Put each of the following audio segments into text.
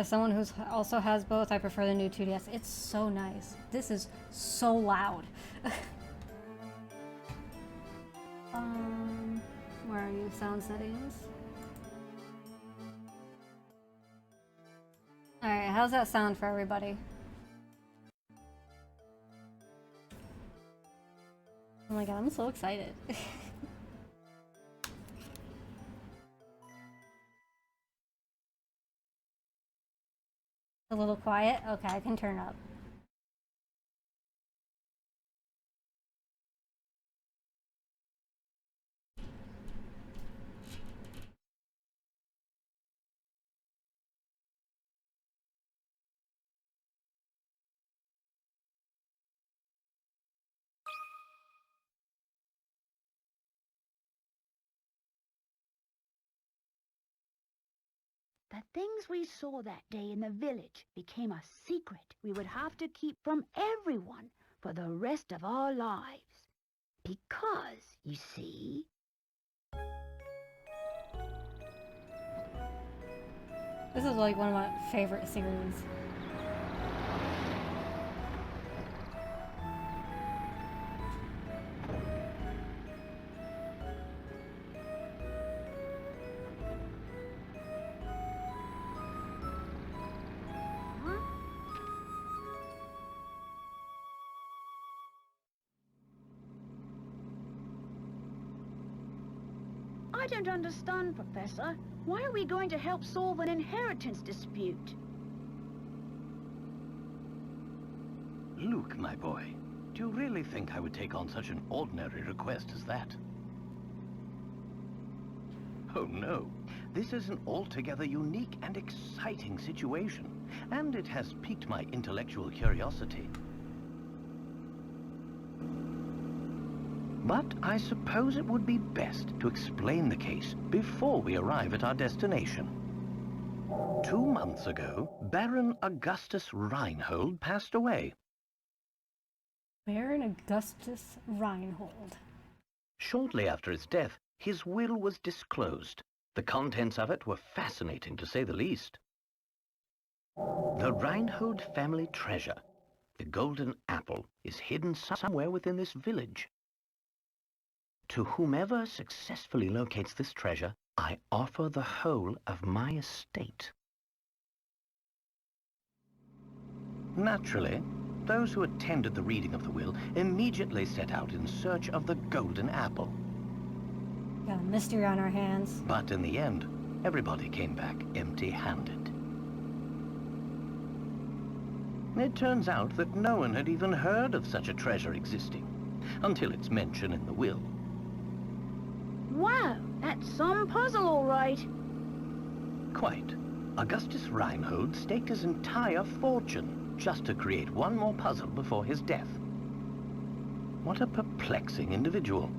As someone who also has both, I prefer the new 2DS. It's so nice. This is so loud. Where are you? Sound settings. Alright, how's that sound for everybody? Oh my god, I'm so excited. A little quiet? Okay, I can turn up. The things we saw that day in the village became a secret we would have to keep from everyone for the rest of our lives. Because, you see... This is like one of my favorite series. I don't understand, Professor. Why are we going to help solve an inheritance dispute? Luke, my boy, do you really think I would take on such an ordinary request as that? Oh no, this is an altogether unique and exciting situation, and it has piqued my intellectual curiosity. But I suppose it would be best to explain the case before we arrive at our destination. 2 months ago, Baron Augustus Reinhold passed away. Baron Augustus Reinhold. Shortly after his death, his will was disclosed. The contents of it were fascinating, to say the least. The Reinhold family treasure, the golden apple, is hidden somewhere within this village. To whomever successfully locates this treasure, I offer the whole of my estate. Naturally, those who attended the reading of the will immediately set out in search of the golden apple. Got a mystery on our hands. But in the end, everybody came back empty-handed. It turns out that no one had even heard of such a treasure existing, until its mention in the will. Wow, that's some puzzle, all right. Quite. Augustus Reinhold staked his entire fortune just to create one more puzzle before his death. What a perplexing individual.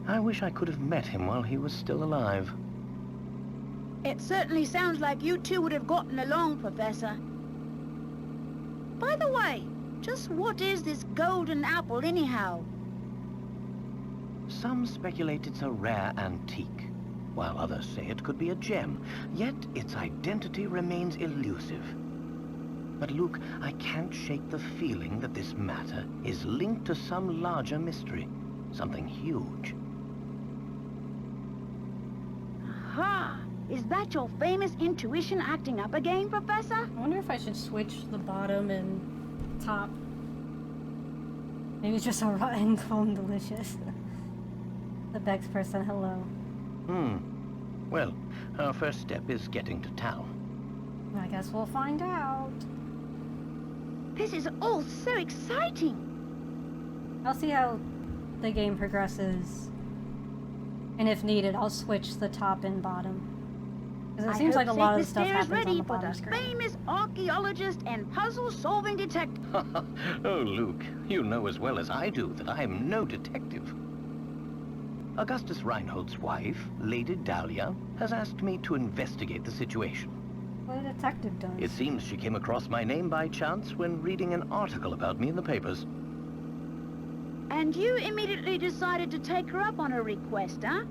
I wish I could have met him while he was still alive. It certainly sounds like you two would have gotten along, Professor. By the way, just what is this golden apple anyhow? Some speculate it's a rare antique, while others say it could be a gem, yet its identity remains elusive. But Luke, I can't shake the feeling that this matter is linked to some larger mystery, something huge. Aha! Is that your famous intuition acting up again, Professor? I wonder if I should switch the bottom and top. Maybe it's just a rotten clone delicious. The Bex person, hello. Well, our first step is getting to town. I guess we'll find out. This is all so exciting. I'll see how the game progresses. And if needed, I'll switch the top and bottom. Because it seems like a lot of the stuff happens on the bottom screen. Famous archaeologist and puzzle-solving detective. Oh, Luke, you know as well as I do that I am no detective. Augustus Reinhold's wife, Lady Dahlia, has asked me to investigate the situation. What a detective does. It seems she came across my name by chance when reading an article about me in the papers. And you immediately decided to take her up on her request, huh?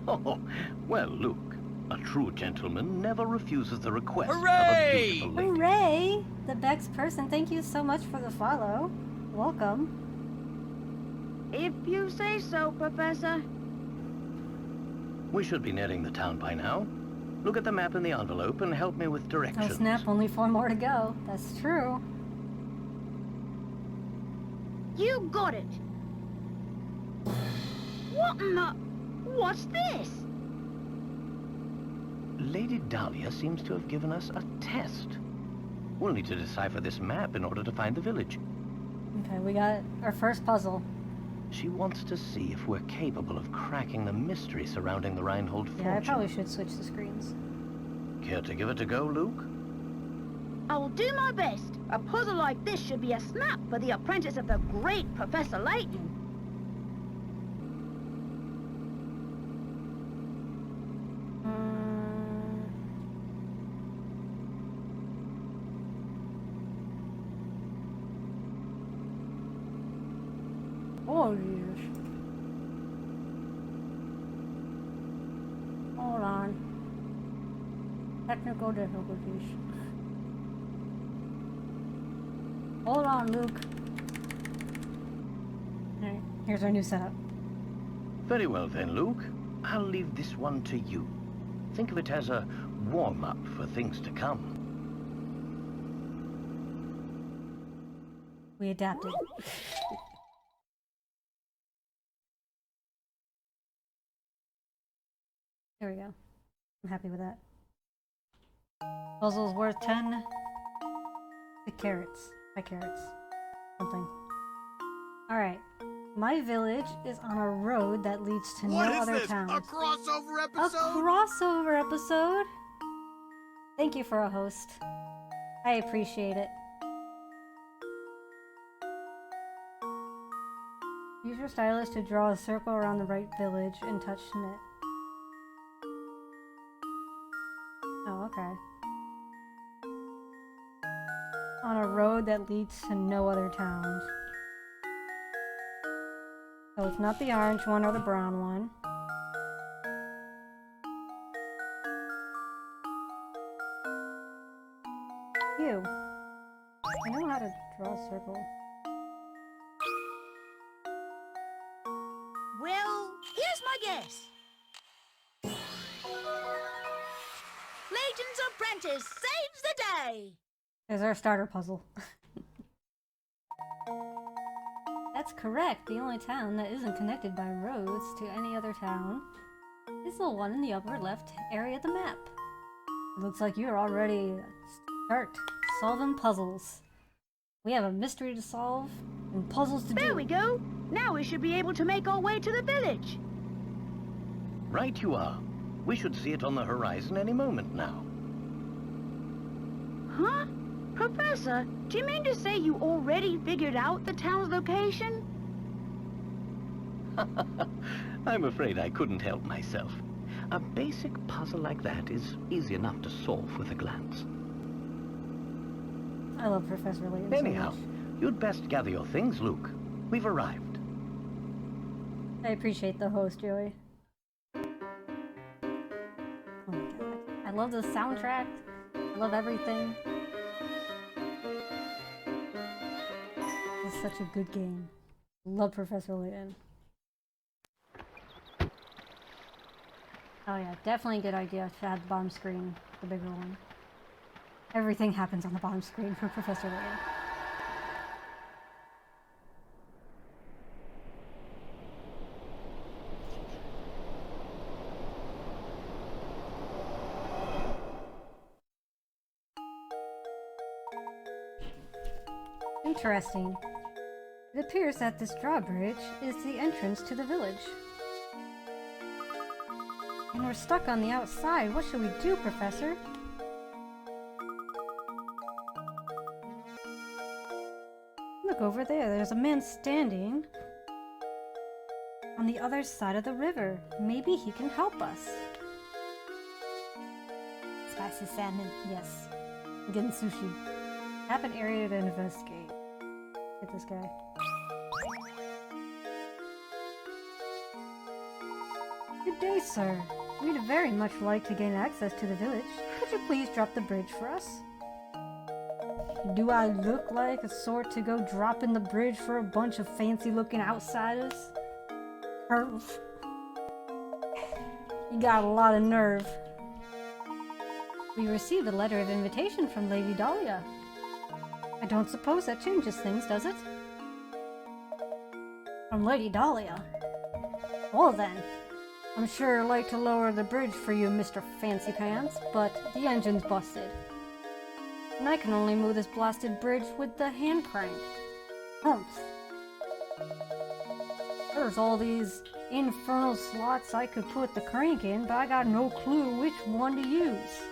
Oh, well, Luke, A true gentleman never refuses the request of a Hooray! beautiful lady. Hooray! The Bex person, thank you so much for the follow. Welcome. If you say so, Professor. We should be nearing the town by now. Look at the map in the envelope and help me with Oh directions. snap, only 4 more to go. That's true. You got it. What in the... What's this? Lady Dahlia seems to have given us a test. We'll need to decipher this map in order to find the village. Okay, we got our first puzzle. She wants to see if we're capable of cracking the mystery surrounding the Reinhold fortune. Yeah, I probably should switch the screens. Care to give it a go, Luke? I will do my best. A puzzle like this should be a snap for the apprentice of the great Professor Layton. Oh, Jesus. Hold on. Technical difficulties. Hold on, Luke. Alright, here's our new setup. Very well then, Luke. I'll leave this one to you. Think of it as a warm-up for things to come. We adapted. There we go. I'm happy with that. Puzzle's worth 10 carrots. 5 carrots. Something. Alright. My village is on a road that leads to What no is other this? towns. A crossover A episode? crossover episode? Thank you for a host. I appreciate it. Use your stylus to draw a circle around the right village and touch submit. Oh, okay. On a road that leads to no other towns. So it's not the orange one or the brown one. You. I know how to draw a circle. Well, here's my guess. Layton's apprentice saves the day. There's our starter puzzle. That's correct. The only town that isn't connected by roads to any other town is the one in the upper left area of the map. It looks like you're already start solving puzzles. We have a mystery to solve and puzzles to do. There we go. Now we should be able to make our way to the village. Right you are. We should see it on the horizon any moment now. Huh? Professor, do you mean to say you already figured out the town's location? I'm afraid I couldn't help myself. A basic puzzle like that is easy enough to solve with a glance. I love Professor Layton Anyhow, so much. you'd best gather your things, Luke. We've arrived. I appreciate the host, Joey. Oh my god. I love the soundtrack. I love everything. It's such a good game. Love Professor Layton. Oh yeah, definitely a good idea to add the bottom screen, the bigger one. Everything happens on the bottom screen for Professor Layton. Interesting. It appears that this drawbridge is the entrance to the village. And we're stuck on the outside. What should we do, Professor? Look over there. There's a man standing on the other side of the river. Maybe he can help us. Spicy salmon. Yes. I'm getting sushi. Tap an area to investigate. Get this guy. Good day, sir. We'd very much like to gain access to the village. Could you please drop the bridge for us? Do I look like a sort to go dropping the bridge for a bunch of fancy-looking outsiders? Perf. You got a lot of nerve. We received a letter of invitation from Lady Dahlia. I don't suppose that changes things, does it? From Lady Dahlia? Well then, I'm sure I'd like to lower the bridge for you, Mr. Fancy Pants, but the engine's busted. And I can only move this blasted bridge with the hand crank. Humph. There's all these infernal slots I could put the crank in, but I got no clue which one to use.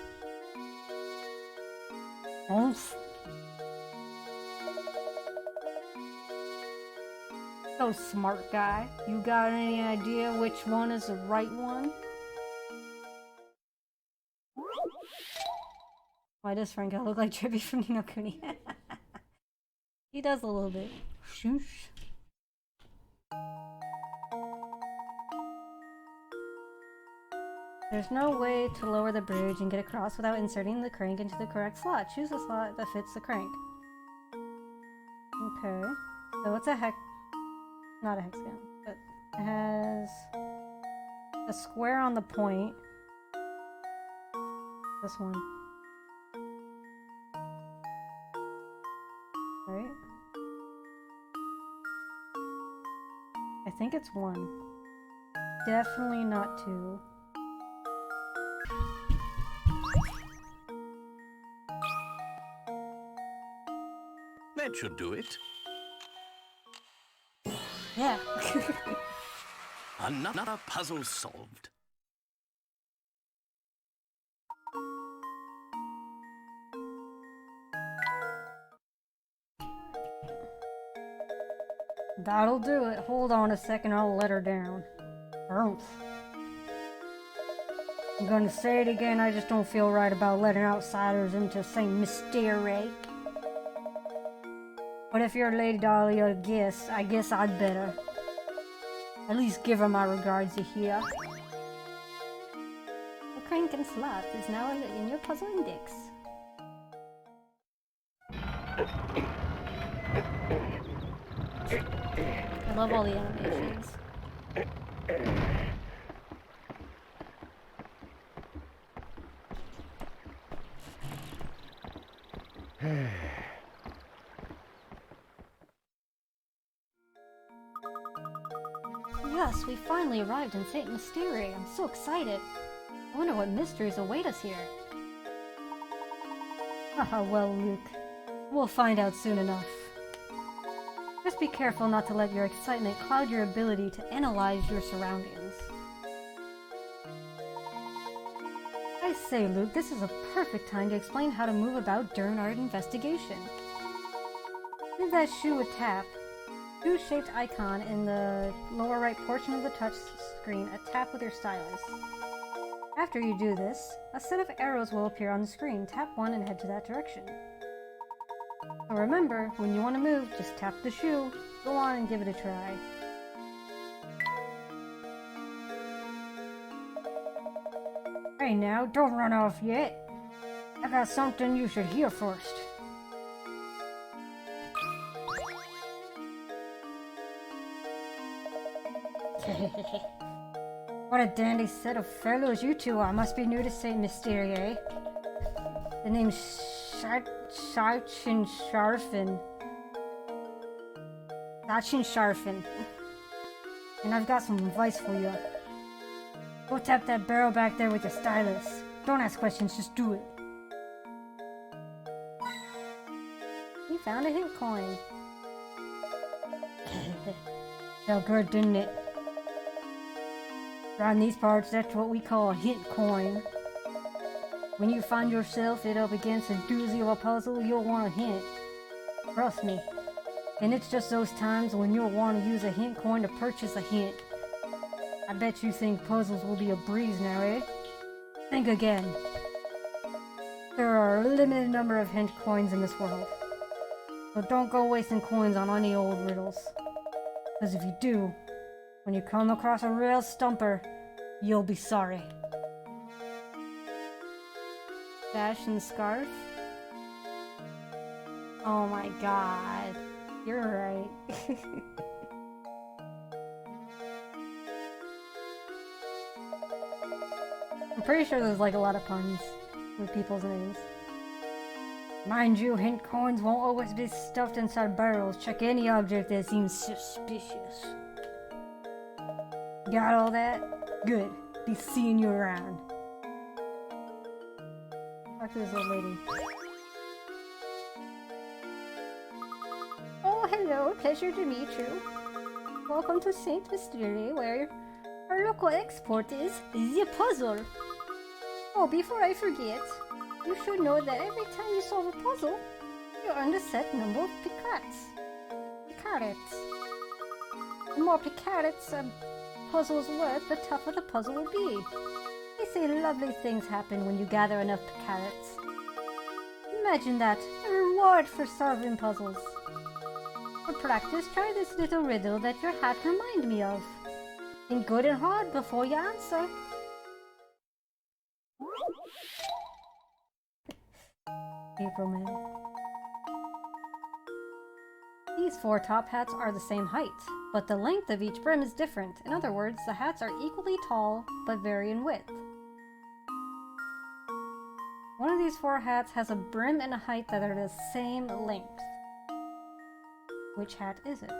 Humph. So smart guy, you got any idea which one is the right one? Why does Franco look like Trippy from Ni no Kuni? He does a little bit. Shoosh. There's no way to lower the bridge and get across without inserting the crank into the correct slot. Choose a slot that fits the crank. Okay. So it's a not a hexagon, but it has a square on the point. This one. Right? I think it's 1. Definitely not 2. That should do it. Yeah. Another puzzle solved. That'll do it. Hold on a second, I'll let her down. Humph. I'm gonna say it again, I just don't feel right about letting outsiders into St. Mystery. But if you're Lady Dahlia, I guess I'd better. At least give her my regards, you hear? The crank and slot is now in your puzzle index. I love all the animations. Yes, we finally arrived in St. Mystery. I'm so excited. I wonder what mysteries await us here. Haha, well, Luke. We'll find out soon enough. Just be careful not to let your excitement cloud your ability to analyze your surroundings. I say, Luke, this is a perfect time to explain how to move about during our investigation. Give that shoe a tap. Shoe-shaped icon in the lower right portion of the touch screen, a tap with your stylus. After you do this, a set of arrows will appear on the screen. Tap one and head to that direction. So remember, when you want to move, just tap the shoe. Go on and give it a try. Hey now, don't run off yet. I got something you should hear first. What a dandy set of fellows you two are. Must be new to St. Mystery, eh? The name's Sachin Sharfin. Sachin Sharfin. And I've got some advice for you. Go tap that barrel back there with your stylus. Don't ask questions, just do it. You found a hint coin. Felt good, didn't it? Around these parts, that's what we call a hint coin. When you find yourself up against a doozy of a puzzle, you'll want a hint. Trust me. And it's just those times when you'll want to use a hint coin to purchase a hint. I bet you think puzzles will be a breeze now, eh? Think again. There are a limited number of hint coins in this world. So don't go wasting coins on any old riddles. Because if you do, when you come across a real stumper, you'll be sorry. Sash and scarf? Oh my god. You're right. I'm pretty sure there's like a lot of puns with people's names. Mind you, hint coins won't always be stuffed inside barrels. Check any object that seems suspicious. Got all that? Good. Be seeing you around. Talk to this old lady. Oh, hello. Pleasure to meet you. Welcome to Saint Mystery, where our local export is the puzzle. Oh, before I forget, you should know that every time you solve a puzzle, you earn a set number of picarats. Picarats. The more picarats a puzzle's worth, the tougher the puzzle will be. They say lovely things happen when you gather enough picarats. Imagine that, a reward for solving puzzles. For practice, try this little riddle that your hat reminds me of. Think good and hard before you answer. April Man. These 4 top hats are the same height, but the length of each brim is different. In other words, the hats are equally tall, but vary in width. One of these 4 hats has a brim and a height that are the same length. Which hat is it?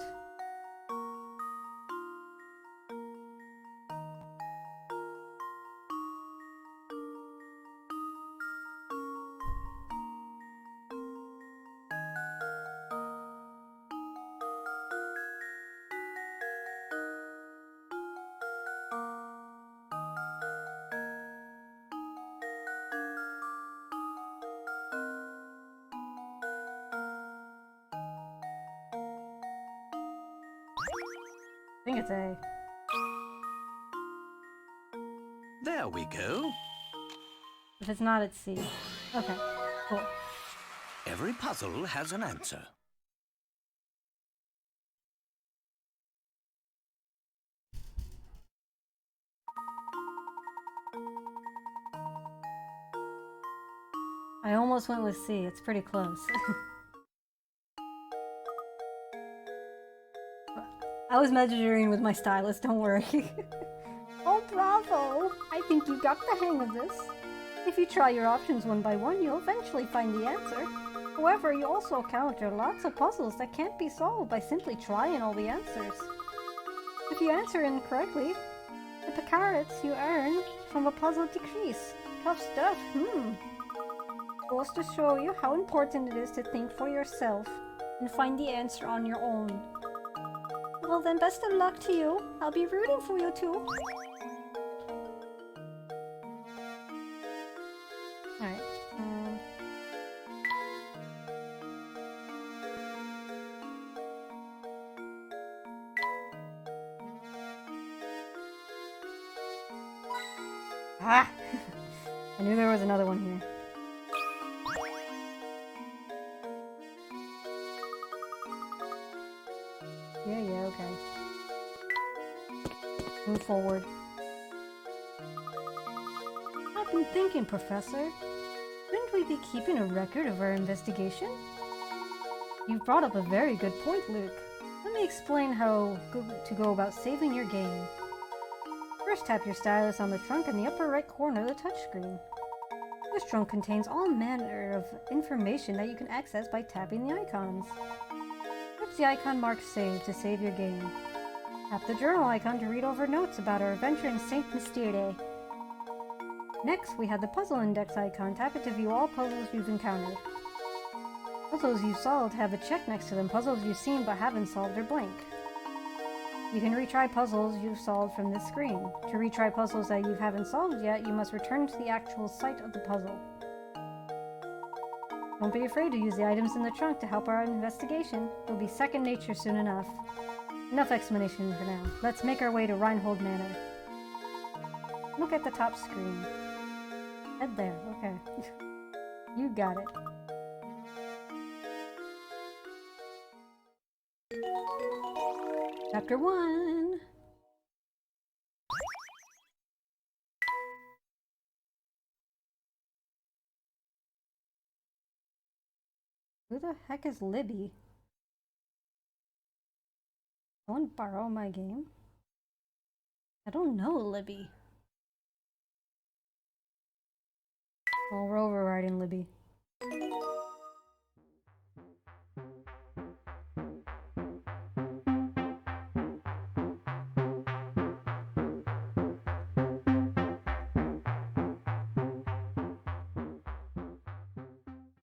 I think it's A. There we go. If it's not, it's C. Okay, cool. Every puzzle has an answer. I almost went with C. It's pretty close. I was measuring with my stylus, don't worry. Oh, bravo! I think you got the hang of this. If you try your options one by one, you'll eventually find the answer. However, you also encounter lots of puzzles that can't be solved by simply trying all the answers. If you answer incorrectly, the picarats you earn from a puzzle decrease. Tough stuff, Goes to show you how important it is to think for yourself and find the answer on your own. Well then, best of luck to you. I'll be rooting for you too. Alright. Ah! I knew there was another one here. Yeah, okay. Move forward. I've been thinking, Professor. Shouldn't we be keeping a record of our investigation? You've brought up a very good point, Luke. Let me explain how to go about saving your game. First, tap your stylus on the trunk in the upper right corner of the touchscreen. This trunk contains all manner of information that you can access by tapping the icons. Touch the icon marked Save to save your game. Tap the journal icon to read over notes about our adventure in Saint Mystery. Next, we have the puzzle index icon. Tap it to view all puzzles you've encountered. Puzzles you've solved have a check next to them. Puzzles you've seen but haven't solved are blank. You can retry puzzles you've solved from this screen. To retry puzzles that you haven't solved yet, you must return to the actual site of the puzzle. Don't be afraid to use the items in the trunk to help our investigation. It'll be second nature soon enough. Enough explanation for now. Let's make our way to Reinhold Manor. Look at the top screen. Head there, okay. You got it. Chapter 1. Who the heck is Libby? Someone borrow my game? I don't know Libby. Well, we're overriding Libby.